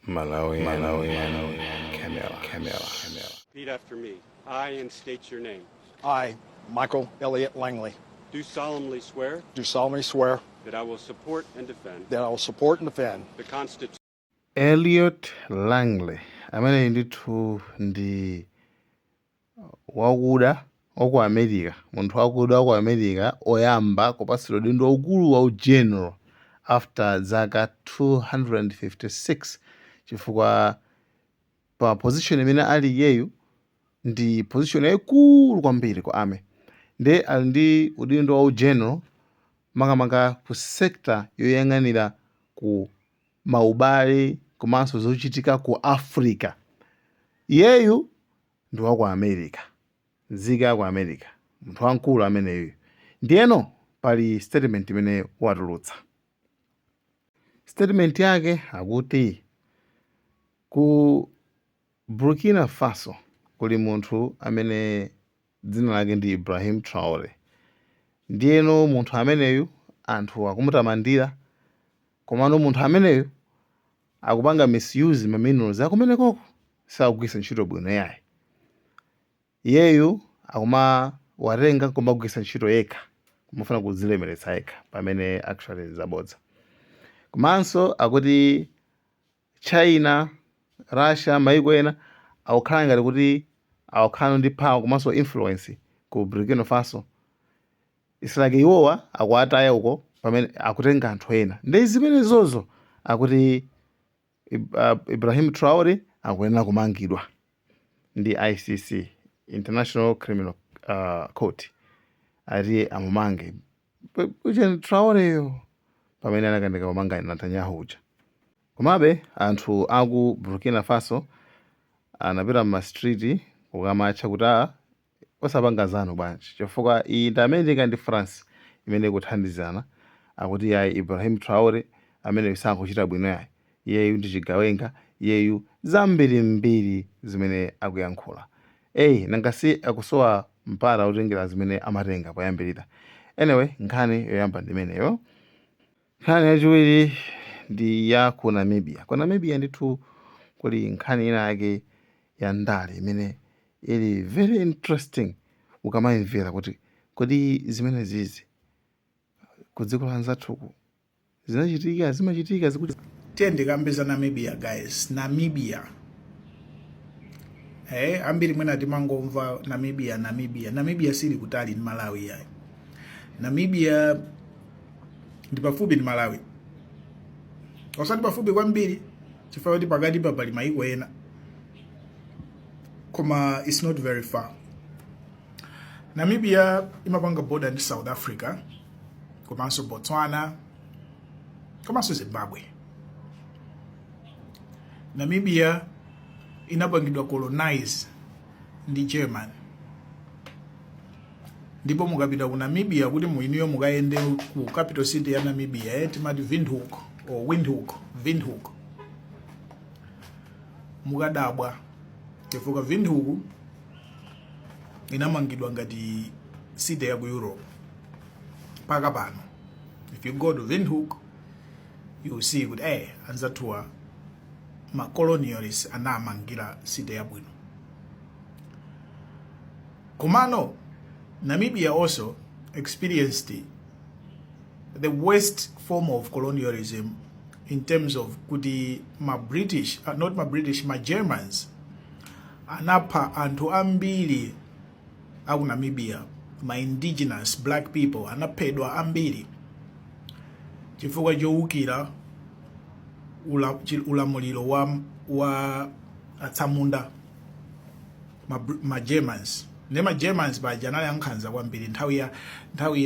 Malawi, Camera. Repeat after me. I, and state your name. I, Michael Elliott Langley, Do solemnly swear do solemnly swear that I will support and defend that I will support and defend the Constitution Elliot Langley amene ndithu ndi wakuda waku America, munthu wakuda waku America oyamba kupatsidwa udindo ukulu wa general after zaka 256 chifukwa pa position imene ali yeyu ndi position yaikulu kwambiri ku army nde ali ndi udindo wa general makamaka ku sekta yoyang'anira ku maubale komanso zochitika ku Africa. Iyeyu ndi waku America, nzika ya ku America, munthu wankulu ameneyu. Ndiyeno pali statement imene watulutsa. Statement yake akuti ku Burkina Faso kuli munthu amene dzina lake ndi Ibrahim Traore. Ndiyeno munthu ameneyu anthu akumutamandira, komano munthu ameneyu akupanga misuse ma minerals akumenekoko sakugwisa ntchito bwino yayi. Iyeyu watenga koma kugwisa ntchito yekha, kumafuna kudzilemeretsa yekha pamene actually zabodza. Komanso akuti China, Russia, maiko ena akukhala ngati kuti akukhala ndi power komanso influence ku Burkina Faso. Isilake iwowa akuataya uko pamene akutenga anthu ena. Ndi zimenezozo akuti Ibrahim Traore akuyenera kumangidwa ndi ICC, International Criminal Court, ati amumange ucheni Traoreyo pamene anakandika kumanga Netanyahu uja. Komabe anthu aku Burkina Faso anapita ma street kukamatcha kuti osapanga zanu bwanji chifukwa iyi ndi America ndi France imene ikuthandizana akuti yayi Ibrahim Traore amene sakuchita bwino yayi, iyeyu ndi chigawenga, iyeyu zambirimbiri zimene akuyankhula. Nangasi akusowa mpata utengera zimene amatenga poyambirira. Anyway, nkhani yoyamba ndimeneyo. Nkhani yachiwiri ndi ya ku Namibia. Ku Namibia ndithu kuli nkhani ina yake ya ndale imene ili very interesting ukamayimvera kuti kodi zimene zizi ku dziko la nzathuku zimachitika zikuti tiyendikambiza Namibia guys. Namibia ambiri mwina timangomva Namibia sili kutali ndi Malawi yayi. Namibia ndi pafupi ndi Malawi, osati pafupi kwambiri chifukwa kuti pakati pa pali maiko ena, koma it's not very far. Namibia imapanga border ndi South Africa komanso Botswana komanso Zimbabwe. Namibia inapangidwa colonize ndi German, ndipo mukapita ku Namibia kuti muiniyo mukayende ku capital city ya Namibia timati Windhoek, mukadabwa chifukwa Windhoek inamangidwa ngati city ya ku Europe paka pano. If you go to Windhoek you will see kuti anzathuwa ma colonialists anamangira city ya bwino. Komano Namibia also experienced the worst form of colonialism in terms of kuti ma Germans anapha anthu ambiri aku Namibia, ma indigenous black people anaphedwa ambiri chifukwa chowukira ulamuliro wa atsamunda ma Germans. Nema Germans baja anali ankhanza kwambiri nthawi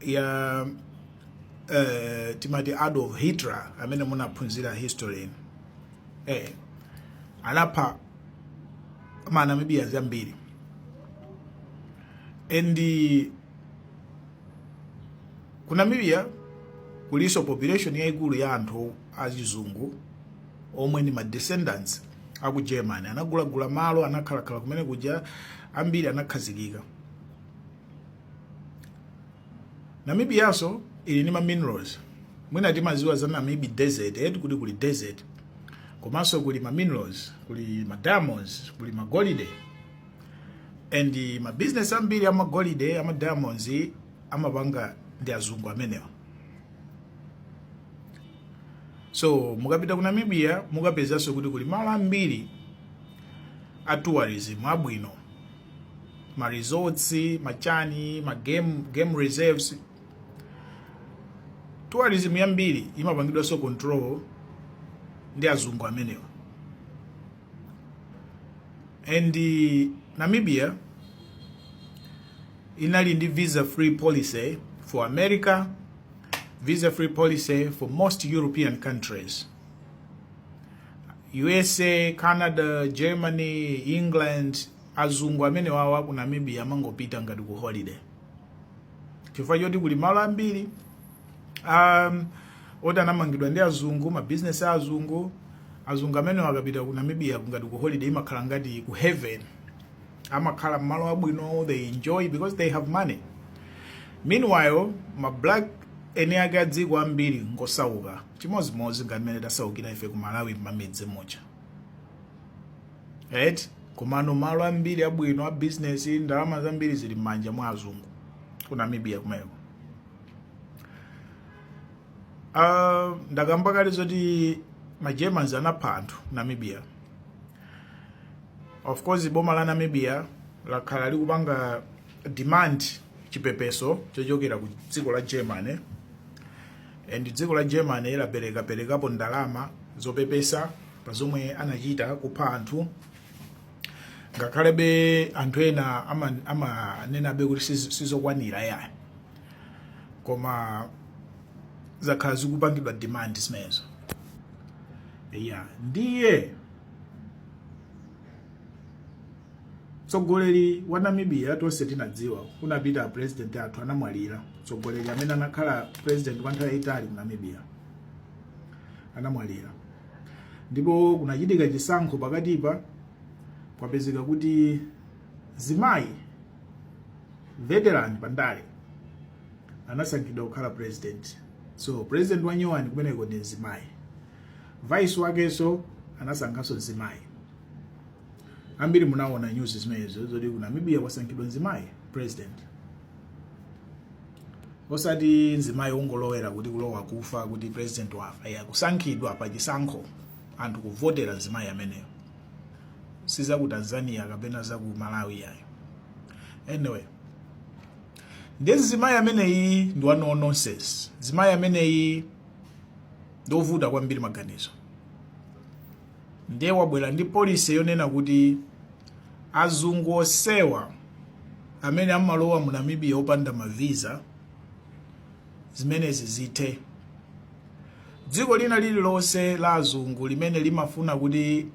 ya timati Adolf Hitler amene munaphunzira history. Anapha ma Namibia zambiri. And ku Namibia kuliso population yaikulu ya anthu azizungu omwe ni ma descendants aku German. Anagulagula malo, anakhalakhala kumene kuja, ambiri anakhazikika. Namibia also ili ni ma minerals. Mwina timaziwa za Namibia desert, kuti kuli desert. komanso kuli ma minerals, kuli ma diamonds, kuli ma golide. And ma business ambiri ama golide ama diamonds amapanga ndi azungu amenewa. So mukapita ku Namibia mukapezanso kuti kuli malo ambiri a tourism abwino, ma resorts, machani, ma game reserves. Tourism yambiri imapangidwa so control ndi azungu amenewa. And Namibia inali ndi visa free policy for America, visa free policy for most European countries. USA, Canada, Germany, England, azungu amene wawa ku Namibia amangopita ngati ku holiday. Chifukwa choti kuli malo ambiri odanamangidwa ndi azungu, ma business azungu amene wakapita ku Namibia ngati ku holiday imakhala ngati ku heaven. Amakhala malo abwino, they enjoy because they have money. Meanwhile, ma black ene ake adziko ambiri ngosauka chimozimozi ngati mmene tasaukira ife ku Malawi mamedzi mocha. Right? Komano malo ambiri abwino a business, ndalama zambiri zili m'manja mwa azungu ku Namibia kumeko. Ndakamba kale zoti ma Germans anapha anthu Namibia. Of course boma la Namibia lakhala likupanga demand chipepeso chochokera ku dziko la Germany. And dziko la Germany laperekapo ndalama zopepesa pa zomwe anachita kupha anthu. Ngakhalebe anthu ena amanena be kuti sizokwanira ya. Koma zakhala zikupangidwa demand zimenezo. Yeah, ndiye tsogoleri wa Namibia tonse tinadziwa kunapita president athu anamwalira. Tsogoleri amene anakhala president kwa nthawi yayitali ku Namibia anamwalira. Ndipo kunachitika chisankho pakatipa kwapezeka kuti zimayi veteran pandale anasankhidwa kukhala president. So president wa nyuwani kumeneko ndi zimayi. Vice wakenso anasankhanso zimayi. Ambiri munaona news zimenezo zoti ku Namibia kwasankhidwa zimayi president. Osati zimayi ongolowera kuti kulowa kufa kuti president wafa. Ya kusankhidwa pa chisankho anthu kuvotera zimayi ameneyo. Siza ku Tanzania kapena za ku Malawi yayo. Anyway, ndezi zimayi ameneyi ndi no nonsense. Zimayi ameneyi ndovuta kwambiri maganizo. Ndiye wabwera ndi policy yonena kuti azungu osewa amene amalowa mu Namibia opanda ma visa zimenezi zithe. Dziko lina lililonse la azungu limene limafuna kuti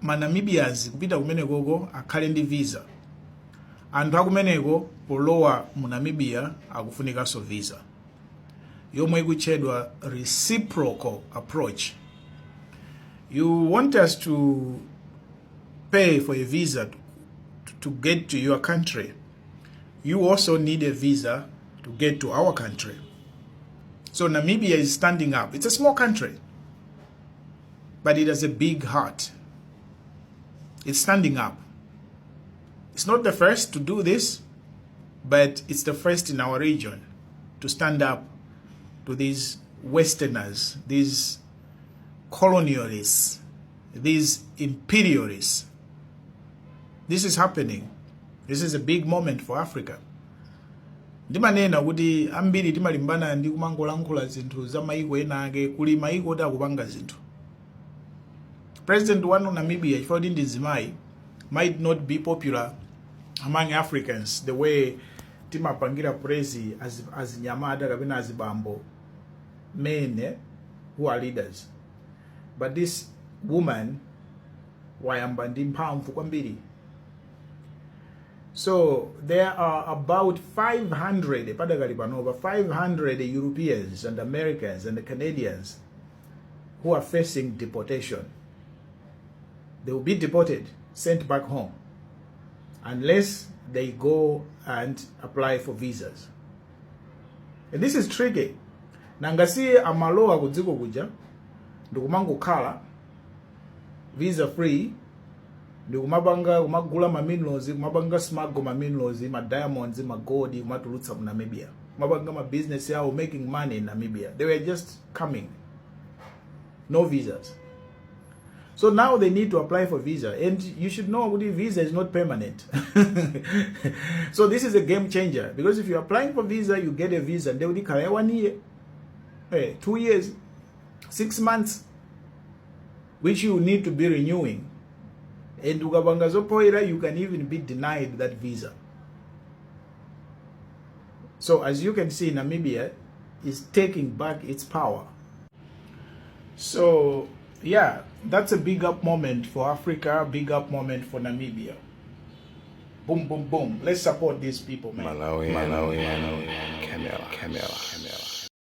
ma Namibians kupita kumenekoko akhale ndi visa. Anthu akumeneko polowa mu Namibia akufunikanso visa yomwe ikutchedwa reciprocal approach. You want us to pay for a visa to get to your country. You also need a visa to get to our country. So Namibia is standing up. It's a small country, but it has a big heart. It's standing up. It's not the first to do this, but it's the first in our region to stand up to these Westerners, these colonialists, these imperialists. This is happening. This is a big moment for Africa. Ndimanena kuti ambiri timalimbana ndi kumangolankhula zinthu za maiko ena ake kuli maiko oti akupanga zinthu. President wanu Namibia chifukwa kuti ndi zimayi might not be popular among Africans the way timapangira praise as nyamata kapena azibambo men who are leaders. But this woman wayamba ndi mphamvu kwambiri. So there are about 500 padakali pano over 500 Europeans and Americans and Canadians who are facing deportation. They will be deported, sent back home, unless they go and apply for visas. And this is tricky. Nangasi amaloa kudziko kuja ndikumangokhala visa free ndi kumagula ma minerals, kumapanga smuggle ma minerals, ma diamonds, ma gold, kumatulutsa mu Namibia, kumapanga ma business yawo, making money in Namibia. They were just coming, no visas. So now they need to apply for visa, and you should know the visa is not permanent. So this is a game changer, because if you're applying for visa, you get a visa, they will carry 1 year, 2 years, 6 months, which you need to be renewing. And you can even be denied that visa. So as you can see, Namibia is taking back its power. So yeah, that's a big up moment for Africa, big up moment for Namibia. Boom, boom, boom. Let's support these people, man. Malawi, Camera.